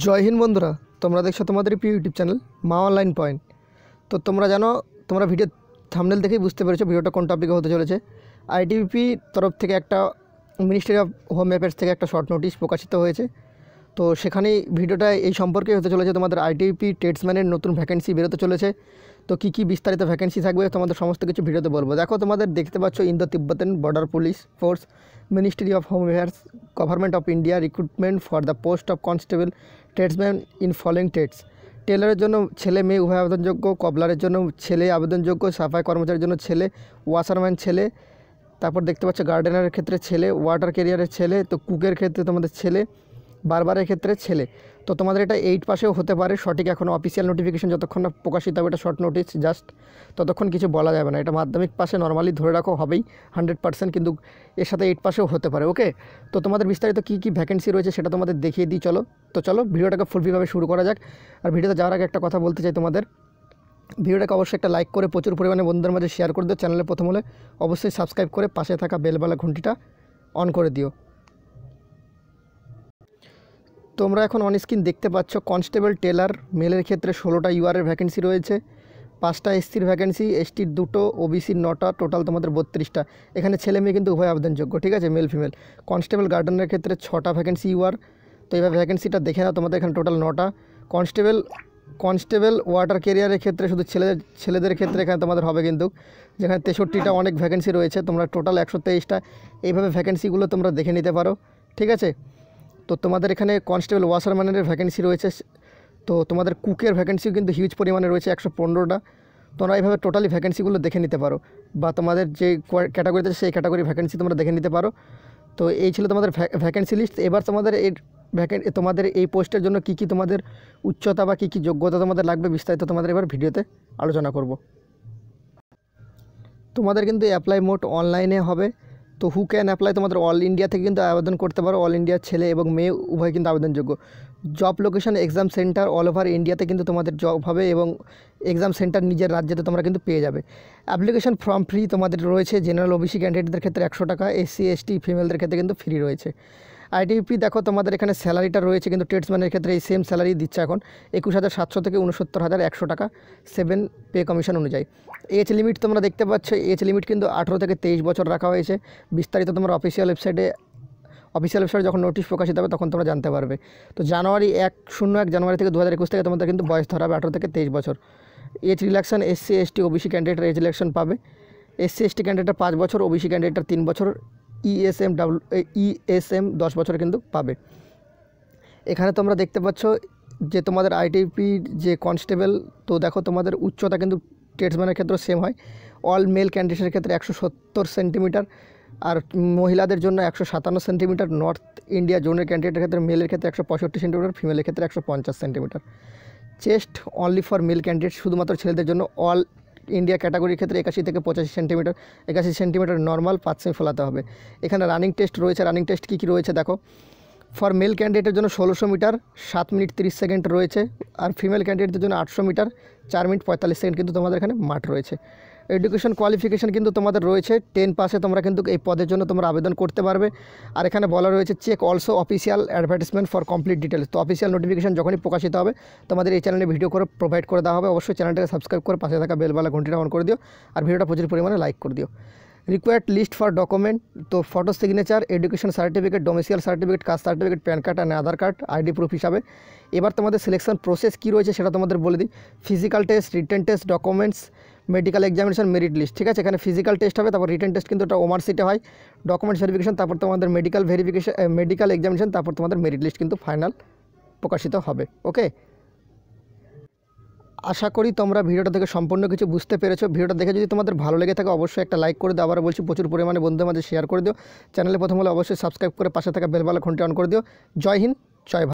জয় হিন্দ বন্ধুরা, তোমরা দেখছো তোমাদের প্রিয় ইউটিউব চ্যানেল মা অনলাইন পয়েন্ট। তো তোমরা জানো, তোমরা ভিডিও থাম্বনেল দেখেই বুঝতে পেরেছো ভিডিওটা কোন টপিকে হতে চলেছে। আইটিবিপি তরফ থেকে একটা মিনিস্ট্রি অফ হোম অ্যাফেয়ার্স থেকে একটা শর্ট নোটিশ প্রকাশিত হয়েছে। তো সেখানেই ভিডিওটা এই সম্পর্কে হতে চলেছে। তোমাদের আইটিবিপি ট্রেডসম্যানের নতুন ভ্যাকেন্সি বেরোতে চলেছে। তো কী বিস্তারিত ভ্যাকেন্সি থাকবে তোমাদের সমস্ত কিছু ভিডিওতে বলবো। দেখো, তোমাদের দেখতে পাচ্ছ Indo Tibetan border police force, ministry of home affairs, government of India, recruitment for the post of constable tradesman in following trades. টেলারের জন্য ছেলে মেয়ে উভয় আবেদনযোগ্য, কবলারের জন্য ছেলে আবেদনযোগ্য, সাফাই কর্মচারীর জন্য ছেলে, ওয়াশারম্যান ছেলে, তারপর দেখতে পাচ্ছ গার্ডেনারের ক্ষেত্রে ছেলে, ওয়াটার ক্যারিয়ারের ছেলে, তো কুকের ক্ষেত্রে তোমাদের ছেলে, বারবারের ক্ষেত্রে ছেলে। তো তোমাদের এটা 8 পাসেও হতে পারে, সঠিক এখনও অফিসিয়াল নোটিফিকেশন যতক্ষণ না প্রকাশিত হবে, এটা শর্ট নোটিস জাস্ট, ততক্ষণ কিছু বলা যাবে না। এটা মাধ্যমিক পাশে নর্মালি ধরে রাখো হবেই 100%, কিন্তু এর সাথে 8 পাসেও হতে পারে। ওকে, তো তোমাদের বিস্তারিত কী ভ্যাকেন্সি রয়েছে সেটা তোমাদের দেখিয়ে দিই। চলো ভিডিওটাকে ফুলফিলভাবে শুরু করা যাক। আর ভিডিওতে যাওয়ার আগে একটা কথা বলতে চাই তোমাদের, ভিডিওটাকে অবশ্যই একটা লাইক করে প্রচুর পরিমাণে বন্ধুদের মাঝে শেয়ার করে দিও। চ্যানেলে প্রথম হলে অবশ্যই সাবস্ক্রাইব করে পাশে থাকা বেলবেলা ঘন্টিটা অন করে দিও। তোমরা এখন অন স্ক্রিন দেখতে পাচ্ছ কনস্টেবল টেলার মেলের ক্ষেত্রে 16টা ইউআরের ভ্যাকেন্সি রয়েছে, 5টা এসসির ভ্যাকেন্সি, এসটির 2টো, ওবিসির 9টা, টোটাল তোমাদের 32টা। এখানে ছেলে মেয়ে কিন্তু উভয় আবেদনযোগ্য, ঠিক আছে, মেল ফিমেল। কনস্টেবল গার্ডেনের ক্ষেত্রে 6টা ভ্যাকেন্সি ইউআর। তো এইভাবে ভ্যাকেন্সিটা দেখে নাও, তোমাদের এখানে টোটাল 9টা। কনস্টেবল ওয়াটার ক্যারিয়ারের ক্ষেত্রে শুধু ছেলেদের ক্ষেত্রে এখানে তোমাদের হবে কিন্তু, যেখানে 63টা অনেক ভ্যাকেন্সি রয়েছে, তোমরা টোটাল 123টা। এইভাবে ভ্যাকেন্সিগুলো তোমরা দেখে নিতে পারো, ঠিক আছে। তো তোমাদের এখানে কনস্টেবল ওয়াশারম্যানের ভ্যাকেন্সি রয়েছে। তো তোমাদের কুকের ভ্যাকেন্সিও কিন্তু হিউজ পরিমাণে রয়েছে, 115টা। তোমরা এইভাবে টোটালি ভ্যাকেন্সিগুলো দেখে নিতে পারো, বা তোমাদের যে ক্যাটাগরিতে সেই ক্যাটাগরি ভ্যাকেন্সি তোমরা দেখে নিতে পারো। তো এই ছিল তোমাদের ভ্যাকেন্সি লিস্ট। এবার তোমাদের এই পোস্টের জন্য কী তোমাদের উচ্চতা বা কী যোগ্যতা তোমাদের লাগবে বিস্তারিত তোমাদের এবার ভিডিওতে আলোচনা করব। তোমাদের কিন্তু অ্যাপ্লাই মোড অনলাইনে হবে। তো হু ক্যান অ্যাপ্লাই, তোমাদের অল ইন্ডিয়া থেকে কিন্তু আবেদন করতে পারো। অল ইন্ডিয়ার ছেলে এবং মেয়ে উভয় কিন্তু আবেদনযোগ্য। Job location exam centre all over ইন্ডিয়াতে কিন্তু তোমাদের জব হবে, এবং এক্সাম সেন্টার নিজের রাজ্যেতে তোমরা কিন্তু পেয়ে যাবে। অ্যাপ্লিকেশন ফর্ম ফ্রি তোমাদের রয়েছে। জেনারেল ওবিসি ক্যান্ডিডেটদের ক্ষেত্রে 100 টাকা, এসসি এসটি ফিমেলদের ক্ষেত্রে কিন্তু ফ্রি রয়েছে। আইটিবিপি দেখো, তোমাদের এখানে স্যালারিটা রয়েছে কিন্তু ট্রেডসম্যানের ক্ষেত্রে এই সেম স্যালারি দিচ্ছে এখন, 21,700 থেকে 69,100 টাকা 7 পে কমিশন অনুযায়ী। এজ লিমিট তোমরা দেখতে পাচ্ছ, এজ লিমিট কিন্তু 18 থেকে 23 বছর রাখা হয়েছে। বিস্তারিত তোমরা অফিসিয়াল ওয়েবসাইটে যখন নোটিশ প্রকাশিত হবে তখন তোমরা জানতে পারবে। তো 1 জানুয়ারি থেকে 2021 থেকে তোমাদের কিন্তু বয়স ধরা হবে 18 থেকে 23 বছর। Age relaxation SC ST OBC ক্যান্ডিডেটের এজ রিল্যাকশন পাবে। এসসি এসটি ক্যান্ডিডেটের 5 বছর, ওবিসি ক্যান্ডিডেটের 3 বছর, ইএসএম 10 বছর কিন্তু পাবে। এখানে তোমরা দেখতে পাচ্ছ যে তোমাদের আইটিবিপির যে কনস্টেবল, তো দেখো তোমাদের উচ্চতা কিন্তু ট্রেডসম্যানের ক্ষেত্রে সেম হয়। অল মেল ক্যান্ডিডেটের ক্ষেত্রে 170 সেন্টিমিটার, আর মহিলাদের জন্য 157 সেন্টিমিটার। নর্থ ইন্ডিয়া জোনের ক্যান্ডিডেটের ক্ষেত্রে মেলের ক্ষেত্রে 165 সেন্টিমিটার, ফিমেলের ক্ষেত্রে 150 centimetre. Chest only for male candidate, শুধুমাত্র ছেলেদের জন্য। অল ইন্ডিয়া ক্যাটাগরির ক্ষেত্রে 81 থেকে 85 সেন্টিমিটার, 81 সেন্টিমিটার নর্মাল, 5 সেমি ফোলাতে হবে। এখানে রানিং টেস্ট রয়েছে। রানিং টেস্ট কী রয়েছে দেখো, ফর মেল ক্যান্ডিডেটের জন্য 1600 মিটার 7 মিনিট 30 সেকেন্ড রয়েছে, আর ফিমেল ক্যান্ডিডেটের জন্য 800 মিটার 4 মিনিট 45 সেকেন্ড কিন্তু তোমাদের এখানে মাঠ রয়েছে। এডুকেশন কোয়ালিফিকেশান কিন্তু তোমাদের রয়েছে 10 পাসে তোমরা কিন্তু এই পদের জন্য তোমরা আবেদন করতে পারবে। আর এখানে বলা রয়েছে check also official advertisement for complete details. তো অফিসিয়াল নোটিফিকেশন যখনই প্রকাশিত হবে তোমাদের এই চ্যানেলে ভিডিও করে প্রোভাইড করে দেওয়া হবে। অবশ্যই চ্যানেলটাকে সাবস্ক্রাইব করে পাশে থাকা বেলবালা ঘন্টিটা অন করে দিও, আর ভিডিওটা প্রচুর পরিমাণে লাইক করে দিও। রিকোয়ার্ড লিস্ট ফর ডকুমেন্ট, তো photo signature, education certificate, domicile certificate, caste certificate, PAN card আর আধার কার্ড আইডি প্রুফ হিসাবে। এবার তোমাদের সিলেকশন প্রসেস কী রয়েছে সেটা তোমাদের বলে দিই। Physical test, written test, documents, medical examination, merit list, ঠিক আছে। এখানে ফিজিক্যাল টেস্ট হবে, তারপর রিটেন টেস্ট কিন্তু ওটা ওমার সিটে হয়, ডকুমেন্টস ভেরিফিকেশন, তারপর তোমাদের মেডিকেল এক্সামিনেশন, তারপর তোমাদের মেরিট লিস্ট কিন্তু ফাইনাল প্রকাশিত হবে। ওকে, আশা করি তোমরা ভিডিওটা থেকে সম্পূর্ণ কিছু বুঝতে পেরেছো। ভিডিওটা দেখে যদি তোমাদের ভালো লেগে থাকে অবশ্যই একটা লাইক করে দিও। আবার বলছি, প্রচুর পরিমাণে বন্ধুদের মাঝে শেয়ার করে দিও। চ্যানেলে প্রথম হলে অবশ্যই সাবস্ক্রাইব করে পাশে থাকা বেলবালা ঘন্টি অন করে দিও। জয় হিন্দ, জয় ভারত।